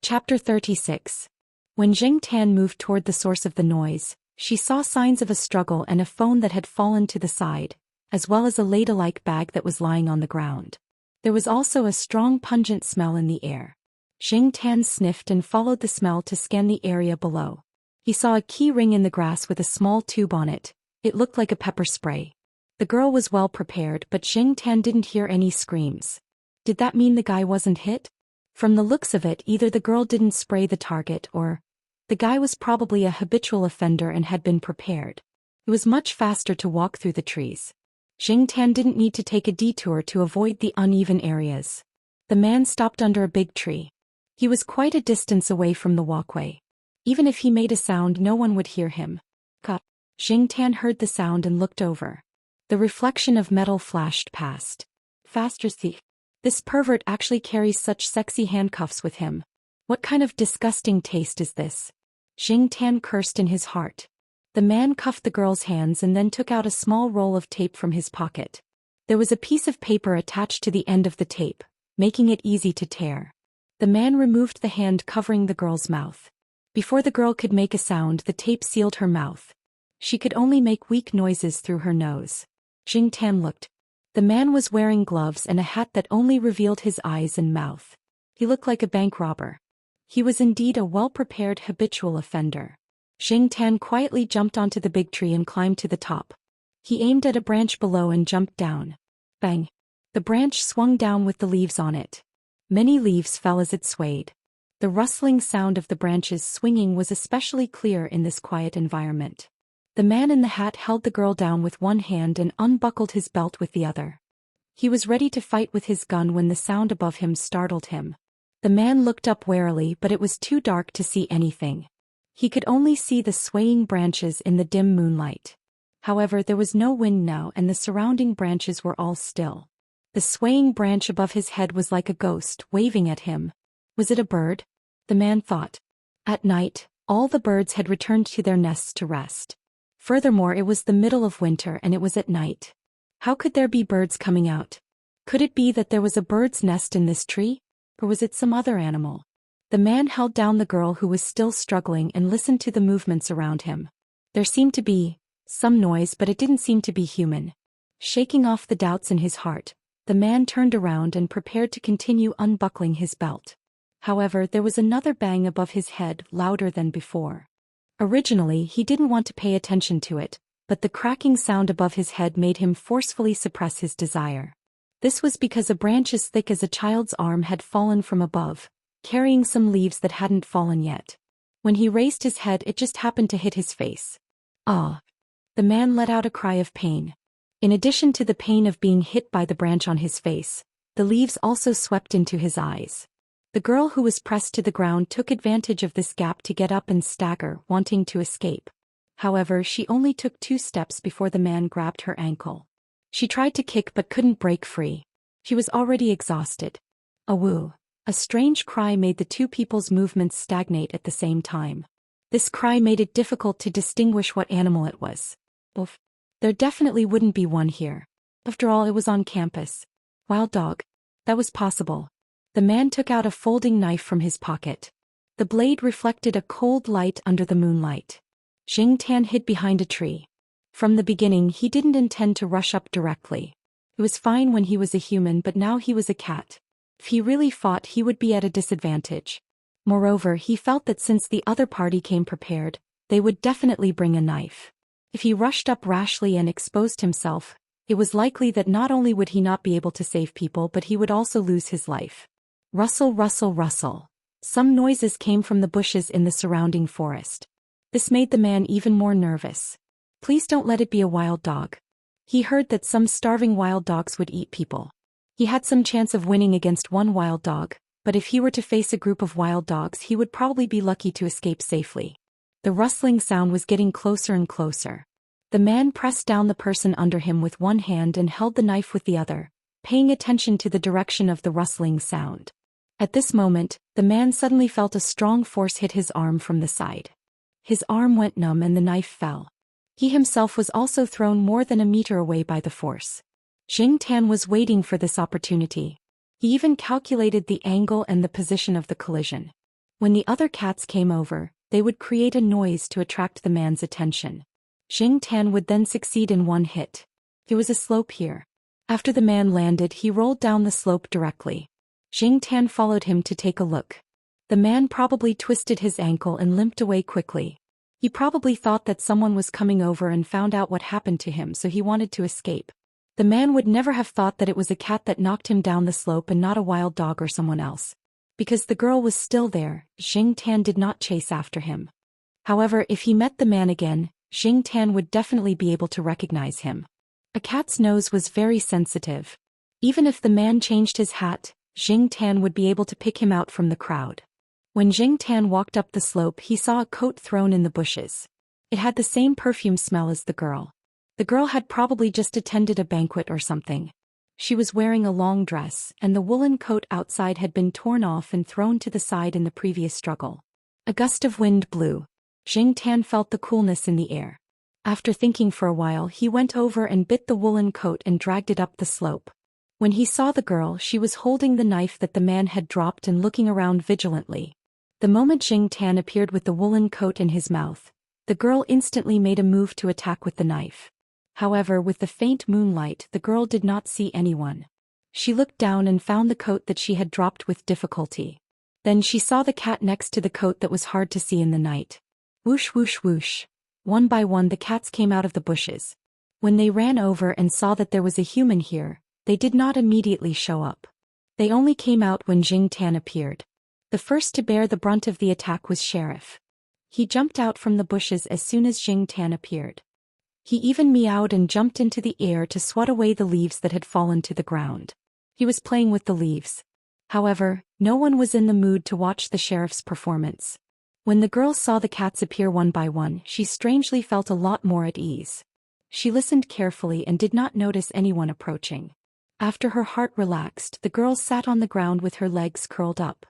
Chapter 36. When Jing Tan moved toward the source of the noise, she saw signs of a struggle and a phone that had fallen to the side, as well as a ladle-like bag that was lying on the ground. There was also a strong pungent smell in the air. Jing Tan sniffed and followed the smell to scan the area below. He saw a key ring in the grass with a small tube on it. It looked like a pepper spray. The girl was well prepared, but Jing Tan didn't hear any screams. Did that mean the guy wasn't hit? From the looks of it, either the girl didn't spray the target or the guy was probably a habitual offender and had been prepared. It was much faster to walk through the trees. Jing Tan didn't need to take a detour to avoid the uneven areas. The man stopped under a big tree. He was quite a distance away from the walkway. Even if he made a sound, no one would hear him. Cut. Jing Tan heard the sound and looked over. The reflection of metal flashed past. Faster thief. This pervert actually carries such sexy handcuffs with him. What kind of disgusting taste is this? Jing Tan cursed in his heart. The man cuffed the girl's hands and then took out a small roll of tape from his pocket. There was a piece of paper attached to the end of the tape, making it easy to tear. The man removed the hand covering the girl's mouth. Before the girl could make a sound, the tape sealed her mouth. She could only make weak noises through her nose. Jing Tan looked. The man was wearing gloves and a hat that only revealed his eyes and mouth. He looked like a bank robber. He was indeed a well-prepared habitual offender. Jing Tan quietly jumped onto the big tree and climbed to the top. He aimed at a branch below and jumped down. Bang! The branch swung down with the leaves on it. Many leaves fell as it swayed. The rustling sound of the branches swinging was especially clear in this quiet environment. The man in the hat held the girl down with one hand and unbuckled his belt with the other. He was ready to fight with his gun when the sound above him startled him. The man looked up warily, but it was too dark to see anything. He could only see the swaying branches in the dim moonlight. However, there was no wind now and the surrounding branches were all still. The swaying branch above his head was like a ghost, waving at him. Was it a bird? The man thought. At night, all the birds had returned to their nests to rest. Furthermore, it was the middle of winter and it was at night. How could there be birds coming out? Could it be that there was a bird's nest in this tree? Or was it some other animal? The man held down the girl who was still struggling and listened to the movements around him. There seemed to be some noise, but it didn't seem to be human. Shaking off the doubts in his heart, the man turned around and prepared to continue unbuckling his belt. However, there was another bang above his head, louder than before. Originally, he didn't want to pay attention to it, but the cracking sound above his head made him forcefully suppress his desire. This was because a branch as thick as a child's arm had fallen from above, carrying some leaves that hadn't fallen yet. When he raised his head, it just happened to hit his face. Ah! The man let out a cry of pain. In addition to the pain of being hit by the branch on his face, the leaves also swept into his eyes. The girl who was pressed to the ground took advantage of this gap to get up and stagger, wanting to escape. However, she only took 2 steps before the man grabbed her ankle. She tried to kick but couldn't break free. She was already exhausted. Awoo! A strange cry made the two people's movements stagnate at the same time. This cry made it difficult to distinguish what animal it was. Oof. There definitely wouldn't be one here. After all, it was on campus. Wild dog. That was possible. The man took out a folding knife from his pocket. The blade reflected a cold light under the moonlight. Jing Tan hid behind a tree. From the beginning, he didn't intend to rush up directly. It was fine when he was a human, but now he was a cat. If he really fought, he would be at a disadvantage. Moreover, he felt that since the other party came prepared, they would definitely bring a knife. If he rushed up rashly and exposed himself, it was likely that not only would he not be able to save people, but he would also lose his life. Rustle, rustle, rustle. Some noises came from the bushes in the surrounding forest. This made the man even more nervous. Please don't let it be a wild dog. He heard that some starving wild dogs would eat people. He had some chance of winning against one wild dog, but if he were to face a group of wild dogs, he would probably be lucky to escape safely. The rustling sound was getting closer and closer. The man pressed down the person under him with one hand and held the knife with the other, paying attention to the direction of the rustling sound. At this moment, the man suddenly felt a strong force hit his arm from the side. His arm went numb and the knife fell. He himself was also thrown more than a meter away by the force. Jing Tan was waiting for this opportunity. He even calculated the angle and the position of the collision. When the other cats came over, they would create a noise to attract the man's attention. Jing Tan would then succeed in one hit. There was a slope here. After the man landed, he rolled down the slope directly. Jing Tan followed him to take a look. The man probably twisted his ankle and limped away quickly. He probably thought that someone was coming over and found out what happened to him, so he wanted to escape. The man would never have thought that it was a cat that knocked him down the slope and not a wild dog or someone else. Because the girl was still there, Jing Tan did not chase after him. However, if he met the man again, Jing Tan would definitely be able to recognize him. A cat's nose was very sensitive. Even if the man changed his hat, Jing Tan would be able to pick him out from the crowd. When Jing Tan walked up the slope, he saw a coat thrown in the bushes. It had the same perfume smell as the girl. The girl had probably just attended a banquet or something. She was wearing a long dress, and the woolen coat outside had been torn off and thrown to the side in the previous struggle. A gust of wind blew. Jing Tan felt the coolness in the air. After thinking for a while, he went over and bit the woolen coat and dragged it up the slope. When he saw the girl, she was holding the knife that the man had dropped and looking around vigilantly. The moment Jing Tan appeared with the woolen coat in his mouth, the girl instantly made a move to attack with the knife. However, with the faint moonlight, the girl did not see anyone. She looked down and found the coat that she had dropped with difficulty. Then she saw the cat next to the coat that was hard to see in the night. Whoosh whoosh whoosh. One by one the cats came out of the bushes. When they ran over and saw that there was a human here, they did not immediately show up. They only came out when Jing Tan appeared. The first to bear the brunt of the attack was Sheriff. He jumped out from the bushes as soon as Jing Tan appeared. He even meowed and jumped into the air to swat away the leaves that had fallen to the ground. He was playing with the leaves. However, no one was in the mood to watch the sheriff's performance. When the girl saw the cats appear one by one, she strangely felt a lot more at ease. She listened carefully and did not notice anyone approaching. After her heart relaxed, the girl sat on the ground with her legs curled up.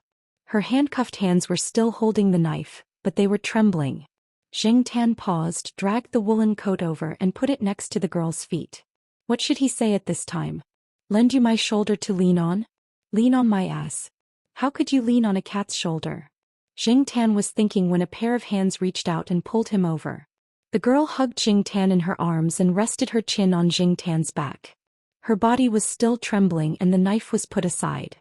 Her handcuffed hands were still holding the knife, but they were trembling. Jing Tan paused, dragged the woolen coat over and put it next to the girl's feet. What should he say at this time? Lend you my shoulder to lean on? Lean on my ass. How could you lean on a cat's shoulder? Jing Tan was thinking when a pair of hands reached out and pulled him over. The girl hugged Jing Tan in her arms and rested her chin on Jing Tan's back. Her body was still trembling and the knife was put aside.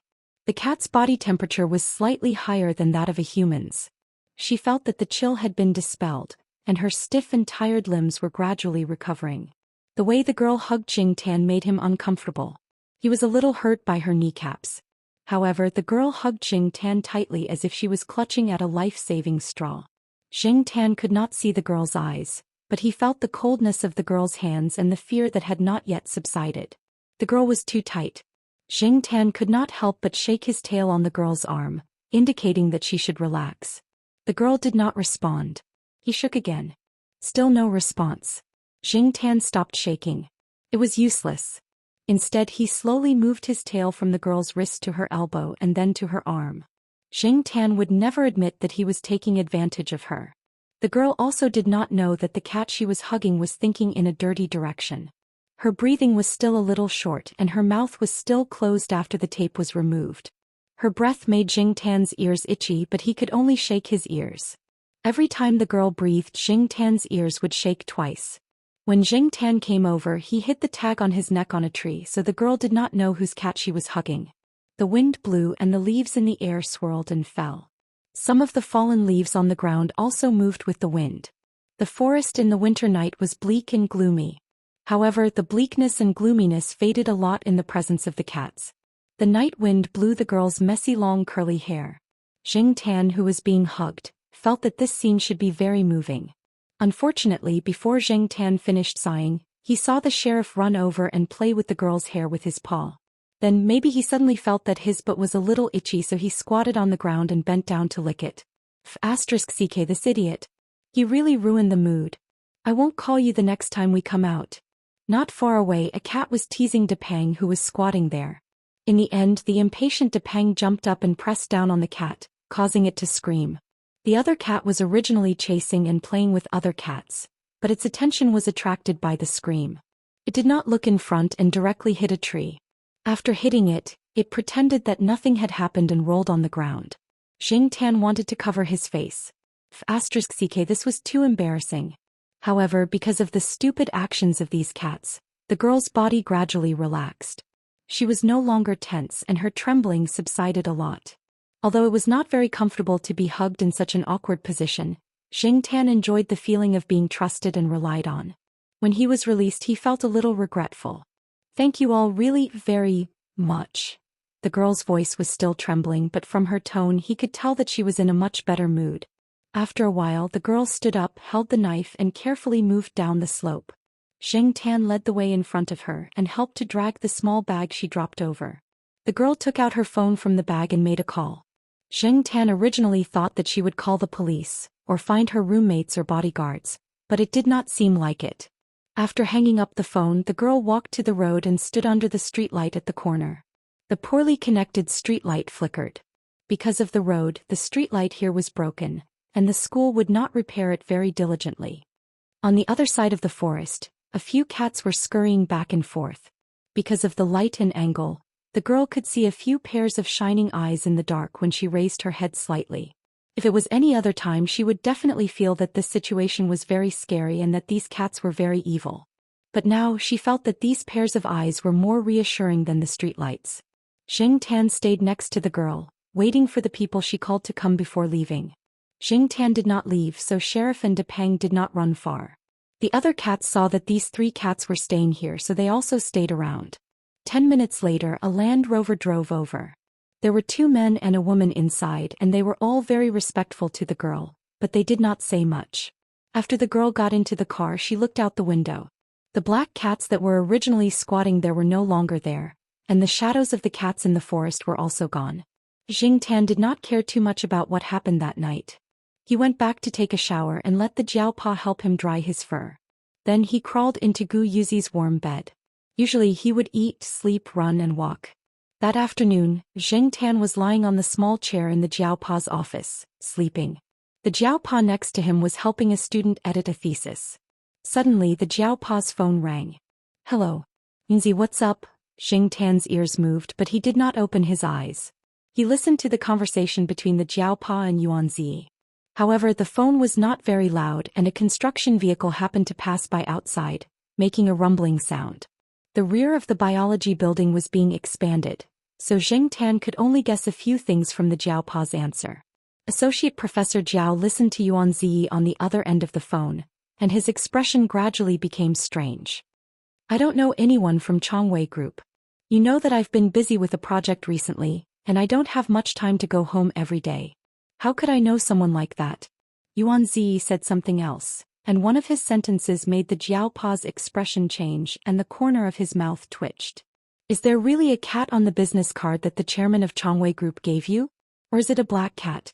The cat's body temperature was slightly higher than that of a human's. She felt that the chill had been dispelled, and her stiff and tired limbs were gradually recovering. The way the girl hugged Jing Tan made him uncomfortable. He was a little hurt by her kneecaps. However, the girl hugged Jing Tan tightly as if she was clutching at a life-saving straw. Jing Tan could not see the girl's eyes, but he felt the coldness of the girl's hands and the fear that had not yet subsided. The girl was too tight. Jing Tan could not help but shake his tail on the girl's arm, indicating that she should relax. The girl did not respond. He shook again. Still no response. Jing Tan stopped shaking. It was useless. Instead, he slowly moved his tail from the girl's wrist to her elbow and then to her arm. Jing Tan would never admit that he was taking advantage of her. The girl also did not know that the cat she was hugging was thinking in a dirty direction. Her breathing was still a little short and her mouth was still closed after the tape was removed. Her breath made Jing Tan's ears itchy, but he could only shake his ears. Every time the girl breathed, Jing Tan's ears would shake twice. When Jing Tan came over, he hid the tag on his neck on a tree so the girl did not know whose cat she was hugging. The wind blew and the leaves in the air swirled and fell. Some of the fallen leaves on the ground also moved with the wind. The forest in the winter night was bleak and gloomy. However, the bleakness and gloominess faded a lot in the presence of the cats. The night wind blew the girl's messy long curly hair. Jing Tan, who was being hugged, felt that this scene should be very moving. Unfortunately, before Jing Tan finished sighing, he saw the sheriff run over and play with the girl's hair with his paw. Then maybe he suddenly felt that his butt was a little itchy, so he squatted on the ground and bent down to lick it. *CK, this idiot. He really ruined the mood. I won't call you the next time we come out. Not far away, a cat was teasing Depang, who was squatting there. In the end, the impatient Depang jumped up and pressed down on the cat, causing it to scream. The other cat was originally chasing and playing with other cats, but its attention was attracted by the scream. It did not look in front and directly hit a tree. After hitting it, it pretended that nothing had happened and rolled on the ground. Xing Tan wanted to cover his face. *CK This was too embarrassing. However, because of the stupid actions of these cats, the girl's body gradually relaxed. She was no longer tense and her trembling subsided a lot. Although it was not very comfortable to be hugged in such an awkward position, Xing Tan enjoyed the feeling of being trusted and relied on. When he was released, he felt a little regretful. Thank you all really very much. The girl's voice was still trembling, but from her tone he could tell that she was in a much better mood. After a while, the girl stood up, held the knife and carefully moved down the slope. Xing Tan led the way in front of her and helped to drag the small bag she dropped over. The girl took out her phone from the bag and made a call. Xing Tan originally thought that she would call the police, or find her roommates or bodyguards, but it did not seem like it. After hanging up the phone, the girl walked to the road and stood under the streetlight at the corner. The poorly connected streetlight flickered. Because of the road, the streetlight here was broken, and the school would not repair it very diligently. On the other side of the forest, a few cats were scurrying back and forth. Because of the light and angle, the girl could see a few pairs of shining eyes in the dark when she raised her head slightly. If it was any other time, she would definitely feel that this situation was very scary and that these cats were very evil. But now she felt that these pairs of eyes were more reassuring than the streetlights. Xing Tan stayed next to the girl, waiting for the people she called to come before leaving. Xing Tan did not leave, so Sheriff and Depeng did not run far. The other cats saw that these 3 cats were staying here, so they also stayed around. 10 minutes later, a Land Rover drove over. There were 2 men and a woman inside, and they were all very respectful to the girl, but they did not say much. After the girl got into the car, she looked out the window. The black cats that were originally squatting there were no longer there, and the shadows of the cats in the forest were also gone. Xing Tan did not care too much about what happened that night. He went back to take a shower and let the Jiaopa help him dry his fur. Then he crawled into Gu Yuzi's warm bed. Usually he would eat, sleep, run and walk. That afternoon, Xing Tan was lying on the small chair in the Jiaopa's office, sleeping. The Jiaopa next to him was helping a student edit a thesis. Suddenly the Jiaopa's phone rang. Hello. Yunzi, what's up? Xing Tan's ears moved, but he did not open his eyes. He listened to the conversation between the Jiaopa and Yuanzi. However, the phone was not very loud and a construction vehicle happened to pass by outside, making a rumbling sound. The rear of the biology building was being expanded, so Xing Tan could only guess a few things from the Jiaopa's answer. Associate Professor Jiao listened to Yuanzi on the other end of the phone, and his expression gradually became strange. I don't know anyone from Chongwei Group. You know that I've been busy with a project recently, and I don't have much time to go home every day. How could I know someone like that? Yuanzi said something else, and one of his sentences made the Jiaopa's expression change and the corner of his mouth twitched. Is there really a cat on the business card that the chairman of Chongwei Group gave you? Or is it a black cat?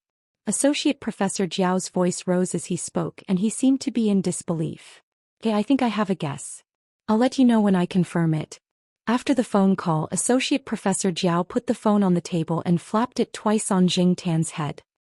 Associate Professor Jiao's voice rose as he spoke and he seemed to be in disbelief. Okay, I think I have a guess. I'll let you know when I confirm it. After the phone call, Associate Professor Jiao put the phone on the table and flapped it twice on Xing Tan's head.